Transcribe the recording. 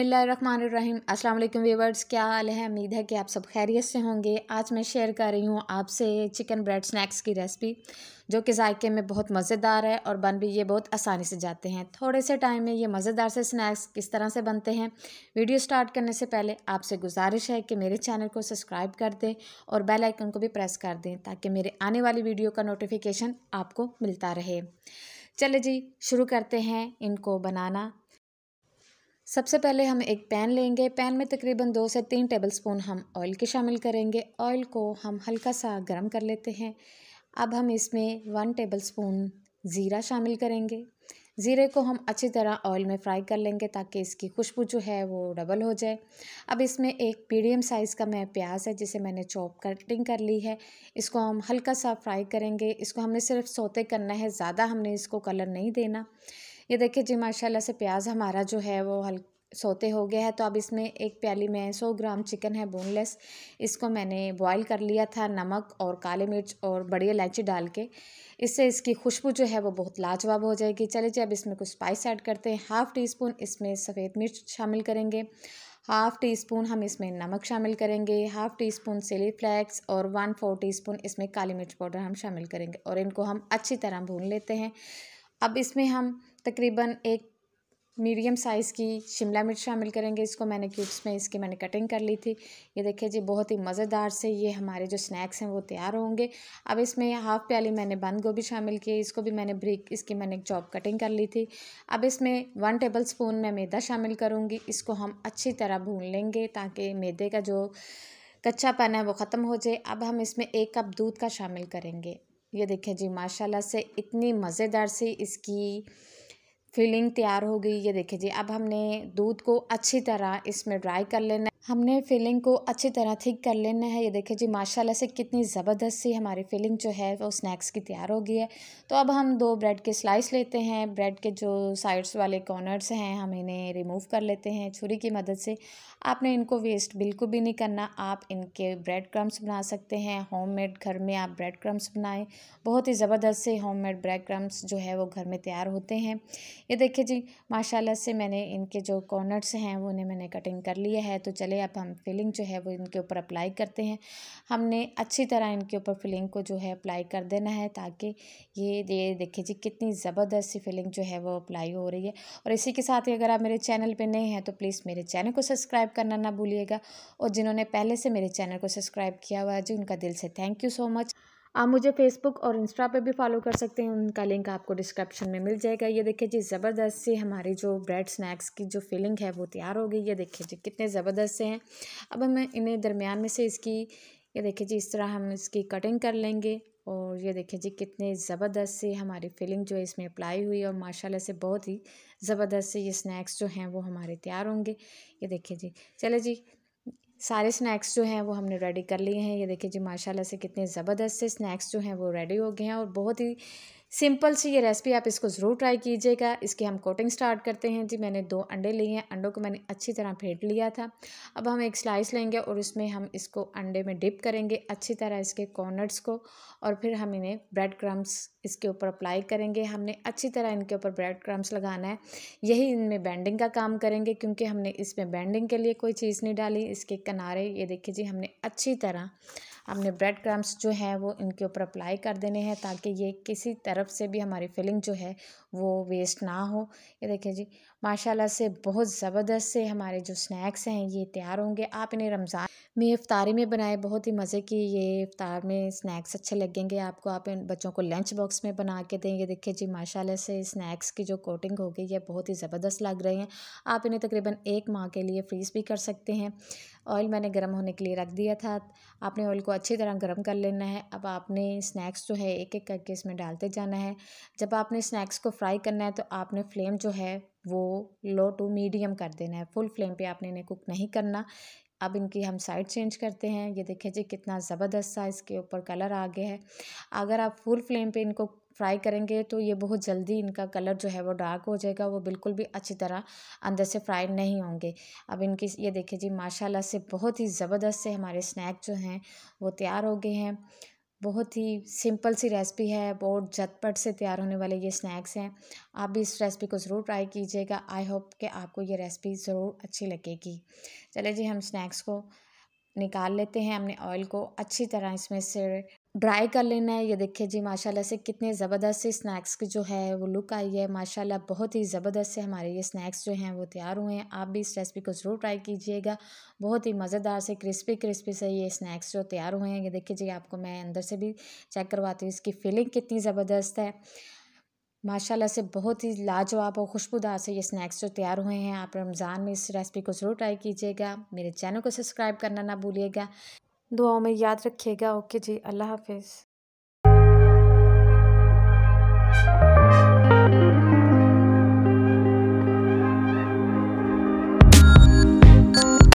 बिस्मिल्लाहिर्रहमानिर्रहीम। अस्सलाम वालेकुम व्यूअर्स, क्या हाल है। उम्मीद है कि आप सब खैरियत से होंगे। आज मैं शेयर कर रही हूँ आपसे चिकन ब्रेड स्नैक्स की रेसिपी, जो कि जायके में बहुत मज़ेदार है और बन भी ये बहुत आसानी से जाते हैं। थोड़े से टाइम में ये मज़ेदार से स्नैक्स किस तरह से बनते हैं, वीडियो स्टार्ट करने से पहले आपसे गुजारिश है कि मेरे चैनल को सब्सक्राइब कर दें और बेल आइकन को भी प्रेस कर दें, ताकि मेरे आने वाली वीडियो का नोटिफिकेशन आपको मिलता रहे। चले जी, शुरू करते हैं इनको बनाना। सबसे पहले हम एक पैन लेंगे। पैन में तकरीबन 2 से 3 टेबलस्पून हम ऑयल के शामिल करेंगे। ऑयल को हम हल्का सा गर्म कर लेते हैं। अब हम इसमें 1 टेबलस्पून ज़ीरा शामिल करेंगे। ज़ीरे को हम अच्छी तरह ऑयल में फ्राई कर लेंगे, ताकि इसकी खुशबू जो है वो डबल हो जाए। अब इसमें एक मीडियम साइज़ का मैं प्याज है, जिसे मैंने चॉप कटिंग कर ली है, इसको हम हल्का सा फ्राई करेंगे। इसको हमने सिर्फ सौते करना है, ज़्यादा हमने इसको कलर नहीं देना। ये देखिए जी, माशाल्लाह से प्याज हमारा जो है वो सौते हो गया है। तो अब इसमें एक प्याली में 100 ग्राम चिकन है बोनलेस, इसको मैंने बॉईल कर लिया था नमक और काली मिर्च और बड़ी इलायची डाल के। इससे इसकी खुशबू जो है वो बहुत लाजवाब हो जाएगी। चलिए जी, अब इसमें कुछ स्पाइस ऐड करते हैं। हाफ़ टी स्पून इसमें सफ़ेद मिर्च शामिल करेंगे, हाफ़ टी स्पून हम इसमें नमक शामिल करेंगे, half teaspoon chilli flakes और 1/4 टीस्पून इसमें काली मिर्च पाउडर हम शामिल करेंगे और इनको हम अच्छी तरह भून लेते हैं। अब इसमें हम तकरीबन एक मीडियम साइज़ की शिमला मिर्च शामिल करेंगे। इसको मैंने क्यूब्स में इसकी मैंने कटिंग कर ली थी। ये देखिए जी, बहुत ही मज़ेदार से ये हमारे जो स्नैक्स हैं वो तैयार होंगे। अब इसमें हाफ़ प्याली मैंने बंद गोभी शामिल की, इसको भी मैंने ब्रिक इसकी मैंने चॉप कटिंग कर ली थी। अब इसमें 1 टेबलस्पून मैं मैदा शामिल करूँगी। इसको हम अच्छी तरह भून लेंगे, ताकि मैदे का जो कच्चापन है वो ख़त्म हो जाए। अब हम इसमें 1 कप दूध का शामिल करेंगे। ये देखिए जी, माशाल्लाह से इतनी मज़ेदार सी इसकी फिलिंग तैयार हो गई। ये देखिए जी, अब हमने दूध को अच्छी तरह इसमें ड्राई कर लेना है। हमने फिलिंग को अच्छी तरह थिक कर लेना है। ये देखिए जी, माशाल्लाह से कितनी ज़बरदस्त सी हमारी फिलिंग जो है वो स्नैक्स की तैयार हो गई है। तो अब हम 2 ब्रेड के स्लाइस लेते हैं। ब्रेड के जो साइड्स वाले कॉर्नर्स हैं, हम इन्हें रिमूव कर लेते हैं छुरी की मदद से। आपने इनको वेस्ट बिल्कुल भी नहीं करना। आप इनके ब्रेड क्रम्स बना सकते हैं। होममेड घर में आप ब्रेड क्रम्स बनाएं, बहुत ही ज़बरदस्त से होममेड ब्रेड क्रम्स जो है वो घर में तैयार होते हैं। ये देखिए जी, माशाल्लाह से मैंने इनके जो कॉर्नर्स हैं वो उन्हें मैंने कटिंग कर लिया है। तो चलिए, अब हम फिलिंग जो है वो इनके ऊपर अप्लाई करते हैं। हमने अच्छी तरह इनके ऊपर फिलिंग को जो है अप्लाई कर देना है, ताकि ये देखिए जी, कितनी ज़बरदस्त सी फिलिंग जो है वो अप्लाई हो रही है। और इसी के साथ ही अगर आप मेरे चैनल पे नए हैं तो प्लीज़ मेरे चैनल को सब्सक्राइब करना ना भूलिएगा, और जिन्होंने पहले से मेरे चैनल को सब्सक्राइब किया हुआ है जी, उनका दिल से थैंक यू सो मच। आप मुझे फेसबुक और इंस्टा पे भी फॉलो कर सकते हैं, उनका लिंक आपको डिस्क्रिप्शन में मिल जाएगा। ये देखिए जी, ज़बरदस्त सी हमारी जो ब्रेड स्नैक्स की जो फिलिंग है वो तैयार हो गई। ये देखिए जी, कितने ज़बरदस्त से हैं। अब हम इन्हें दरमियान में से इसकी, ये देखिए जी, इस तरह हम इसकी कटिंग कर लेंगे। और ये देखिए जी, कितने ज़बरदस्त सी हमारी फिलिंग जो है इसमें अप्लाई हुई है, और माशाल्लाह से बहुत ही ज़बरदस्त से ये स्नैक्स जो हैं वो हमारे तैयार होंगे। ये देखिए जी, चले जी, सारे स्नैक्स जो हैं वो हमने रेडी कर लिए हैं। ये देखिए जी, माशाल्लाह से कितने ज़बरदस्त से स्नैक्स जो हैं वो रेडी हो गए हैं, और बहुत ही सिंपल सी ये रेसिपी, आप इसको ज़रूर ट्राई कीजिएगा। इसकी हम कोटिंग स्टार्ट करते हैं जी। मैंने 2 अंडे लिए हैं, अंडों को मैंने अच्छी तरह फेंट लिया था। अब हम एक स्लाइस लेंगे और इसमें हम इसको अंडे में डिप करेंगे अच्छी तरह, इसके कॉर्नर्स को, और फिर हम इन्हें ब्रेड क्रम्स इसके ऊपर अप्लाई करेंगे। हमने अच्छी तरह इनके ऊपर ब्रेड क्रम्स लगाना है, यही इनमें बैंडिंग का काम करेंगे, क्योंकि हमने इसमें बैंडिंग के लिए कोई चीज़ नहीं डाली। इसके किनारे ये देखिए जी, हमने अच्छी तरह हमने ब्रेड क्रम्स जो है वो इनके ऊपर अप्लाई कर देने हैं, ताकि ये किसी तरफ से भी हमारी फिलिंग जो है वो वेस्ट ना हो। ये देखिए जी, माशाल्लाह से बहुत ज़बरदस्त से हमारे जो स्नैक्स हैं ये तैयार होंगे। आप इन्हें रमज़ान में इफ्तारी में बनाए, बहुत ही मज़े की ये इफ्तार में स्नैक्स अच्छे लगेंगे आपको। आप इन बच्चों को लंच बॉक्स में बना के दें। ये देखिए जी, माशाल्लाह से स्नैक्स की जो कोटिंग हो गई है बहुत ही ज़बरदस्त लग रही हैं। आप इन्हें तकरीबन 1 माह के लिए फ्रीज़ भी कर सकते हैं। ऑयल मैंने गर्म होने के लिए रख दिया था। आपने ऑयल को अच्छी तरह गर्म कर लेना है। अब आपने स्नैक्स जो है एक-एक करके इसमें डालते जाना है। जब आपने स्नैक्स को फ्राई करना है तो आपने फ्लेम जो है वो लो टू मीडियम कर देना है, फुल फ्लेम पे आपने इन्हें कुक नहीं करना। अब इनकी हम साइड चेंज करते हैं। ये देखिए जी, कितना ज़बरदस्त सा इसके ऊपर कलर आ गया है। अगर आप फुल फ्लेम पे इनको फ्राई करेंगे तो ये बहुत जल्दी इनका कलर जो है वो डार्क हो जाएगा, वो बिल्कुल भी अच्छी तरह अंदर से फ्राई नहीं होंगे। अब इनकी ये देखिए जी, माशाल्लाह से बहुत ही ज़बरदस्त से हमारे स्नैक जो हैं वो तैयार हो गए हैं। बहुत ही सिंपल सी रेसिपी है, बहुत झटपट से तैयार होने वाले ये स्नैक्स हैं। आप भी इस रेसिपी को ज़रूर ट्राई कीजिएगा। आई होप कि आपको ये रेसिपी ज़रूर अच्छी लगेगी। चलिए जी, हम स्नैक्स को निकाल लेते हैं। हमने ऑयल को अच्छी तरह इसमें से ड्राई कर लेना है। ये देखिए जी, माशाल्लाह से कितने ज़बरदस्त से स्नैक्स की जो है वो लुक आई है। माशाल्लाह बहुत ही ज़बरदस्त से हमारे ये स्नैक्स जो हैं वो तैयार हुए हैं। आप भी इस रेसिपी को ज़रूर ट्राई कीजिएगा। बहुत ही मज़ेदार से क्रिस्पी क्रिस्पी से ये स्नैक्स जो तैयार हुए हैं। ये देखिए जी, आपको मैं अंदर से भी चेक करवाती हूँ इसकी फीलिंग कितनी ज़बरदस्त है। माशाल्लाह से बहुत ही लाजवाब और खुशबूदार से ये स्नैक्स जो तैयार हुए हैं। आप रमज़ान में इस रेसिपी को ज़रूर ट्राई कीजिएगा। मेरे चैनल को सब्सक्राइब करना ना भूलिएगा। दुआओं में याद रखिएगा। ओके जी, अल्लाह हाफ़िज़।